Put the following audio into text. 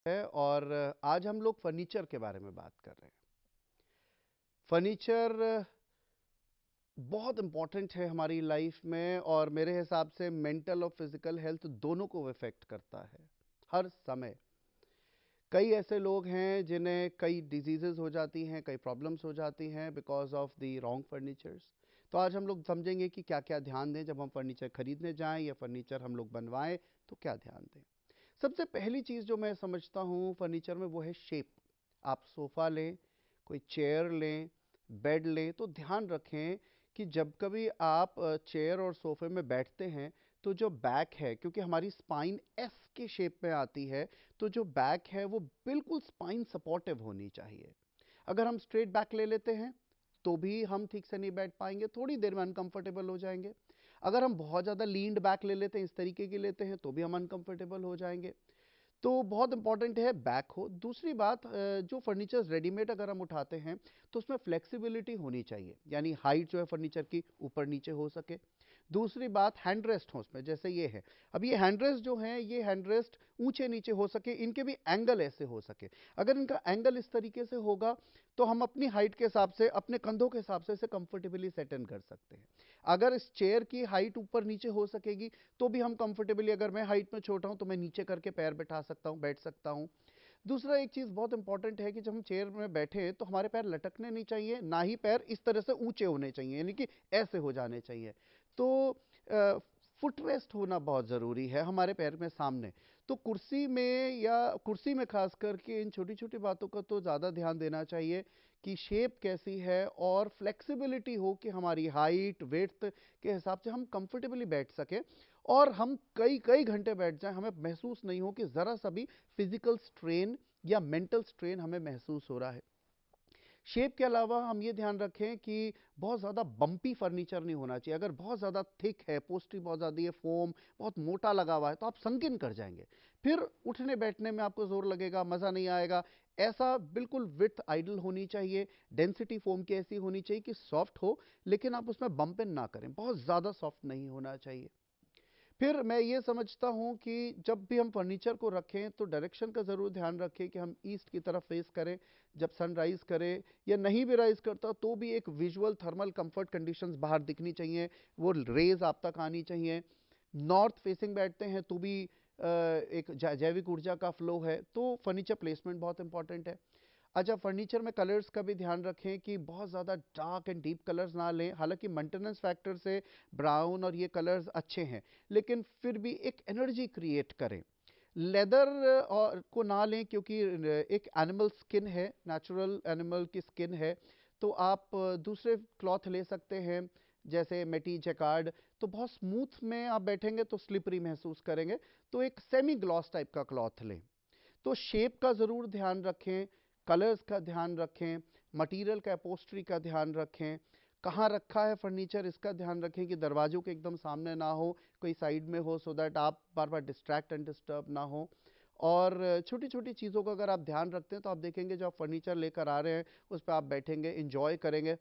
है और आज हम लोग फर्नीचर के बारे में बात कर रहे हैं। फर्नीचर बहुत इंपॉर्टेंट है हमारी लाइफ में और मेरे हिसाब से मेंटल और फिजिकल हेल्थ दोनों को इफेक्ट करता है हर समय। कई ऐसे लोग हैं जिन्हें कई डिजीजेज हो जाती हैं, कई प्रॉब्लम्स हो जाती हैं because of the wrong furnitures. तो आज हम लोग समझेंगे कि क्या क्या ध्यान दें जब हम फर्नीचर खरीदने जाएं या फर्नीचर हम लोग बनवाएं, तो क्या ध्यान दें। सबसे पहली चीज़ जो मैं समझता हूँ फर्नीचर में वो है शेप। आप सोफ़ा लें, कोई चेयर लें, बेड लें, तो ध्यान रखें कि जब कभी आप चेयर और सोफे में बैठते हैं तो जो बैक है, क्योंकि हमारी स्पाइन एस के शेप में आती है, तो जो बैक है वो बिल्कुल स्पाइन सपोर्टिव होनी चाहिए। अगर हम स्ट्रेट बैक ले लेते हैं तो भी हम ठीक से नहीं बैठ पाएंगे, थोड़ी देर में अनकंफर्टेबल हो जाएंगे। अगर हम बहुत ज़्यादा लीन्ड बैक ले लेते हैं, इस तरीके की लेते हैं, तो भी हम अनकंफर्टेबल हो जाएंगे। तो बहुत इंपॉर्टेंट है बैक हो। दूसरी बात, जो फर्नीचर रेडीमेड अगर हम उठाते हैं तो उसमें फ्लेक्सिबिलिटी होनी चाहिए, यानी हाइट जो है फर्नीचर की ऊपर नीचे हो सके। दूसरी बात, हैंड रेस्ट हो उसमें, जैसे ये है। अब ये हैंड रेस्ट जो है, ये हैंड रेस्ट ऊंचे नीचे हो सके, इनके भी एंगल ऐसे हो सके। अगर इनका एंगल इस तरीके से होगा तो हम अपनी हाइट के हिसाब से, अपने कंधों के हिसाब से इसे कंफर्टेबली सेट इन कर सकते हैं। अगर इस चेयर की हाइट ऊपर नीचे हो सकेगी तो भी हम कंफर्टेबली, अगर मैं हाइट में छोटा हूं तो मैं नीचे करके पैर बैठा सकता हूं, बैठ सकता हूं। दूसरा एक चीज़ बहुत इंपॉर्टेंट है कि जब हम चेयर में बैठे तो हमारे पैर लटकने नहीं चाहिए, ना ही पैर इस तरह से ऊंचे होने चाहिए, यानी कि ऐसे हो जाने चाहिए। तो फुट रेस्ट होना बहुत ज़रूरी है हमारे पैर में सामने। तो कुर्सी में, या कुर्सी में खास करके, इन छोटी छोटी बातों का तो ज़्यादा ध्यान देना चाहिए कि शेप कैसी है और फ्लेक्सिबिलिटी हो कि हमारी हाइट वेथ के हिसाब से हम कंफर्टेबली बैठ सके और हम कई कई घंटे बैठ जाएं, हमें महसूस नहीं हो कि ज़रा सा भी फिजिकल स्ट्रेन या मेंटल स्ट्रेन हमें महसूस हो रहा है। शेप के अलावा हम ये ध्यान रखें कि बहुत ज़्यादा बम्पी फर्नीचर नहीं होना चाहिए। अगर बहुत ज़्यादा थिक है, पोस्ट्री बहुत ज़्यादा है, फोम बहुत मोटा लगा हुआ है, तो आप संकिन कर जाएंगे। फिर उठने बैठने में आपको जोर लगेगा, मज़ा नहीं आएगा। ऐसा बिल्कुल विड्थ आइडल होनी चाहिए। डेंसिटी फोम की ऐसी होनी चाहिए कि सॉफ्ट हो, लेकिन आप उसमें बम्प इन ना करें, बहुत ज़्यादा सॉफ्ट नहीं होना चाहिए। फिर मैं ये समझता हूँ कि जब भी हम फर्नीचर को रखें तो डायरेक्शन का ज़रूर ध्यान रखें कि हम ईस्ट की तरफ फेस करें जब सन राइज करें, या नहीं भी राइज करता तो भी एक विजुअल थर्मल कंफर्ट कंडीशंस बाहर दिखनी चाहिए, वो रेज आप तक आनी चाहिए। नॉर्थ फेसिंग बैठते हैं तो भी एक जैविक ऊर्जा का फ्लो है, तो फर्नीचर प्लेसमेंट बहुत इंपॉर्टेंट है। अच्छा, फर्नीचर में कलर्स का भी ध्यान रखें कि बहुत ज़्यादा डार्क एंड डीप कलर्स ना लें। हालांकि मेंटेनेंस फैक्टर से ब्राउन और ये कलर्स अच्छे हैं, लेकिन फिर भी एक एनर्जी क्रिएट करें। लेदर और को ना लें, क्योंकि एक एनिमल स्किन है, नेचुरल एनिमल की स्किन है। तो आप दूसरे क्लॉथ ले सकते हैं, जैसे मेटी जैकार्ड। तो बहुत स्मूथ में आप बैठेंगे तो स्लिपरी महसूस करेंगे, तो एक सेमी ग्लॉस टाइप का क्लॉथ लें। तो शेप का ज़रूर ध्यान रखें, कलर्स का ध्यान रखें, मटेरियल का, अपोस्ट्री का ध्यान रखें, कहाँ रखा है फर्नीचर इसका ध्यान रखें कि दरवाजों के एकदम सामने ना हो, कोई साइड में हो, सो दैट आप बार बार डिस्ट्रैक्ट एंड डिस्टर्ब ना हो। और छोटी छोटी चीज़ों का अगर आप ध्यान रखते हैं तो आप देखेंगे जो आप फर्नीचर लेकर आ रहे हैं उस पर आप बैठेंगे, इंजॉय करेंगे,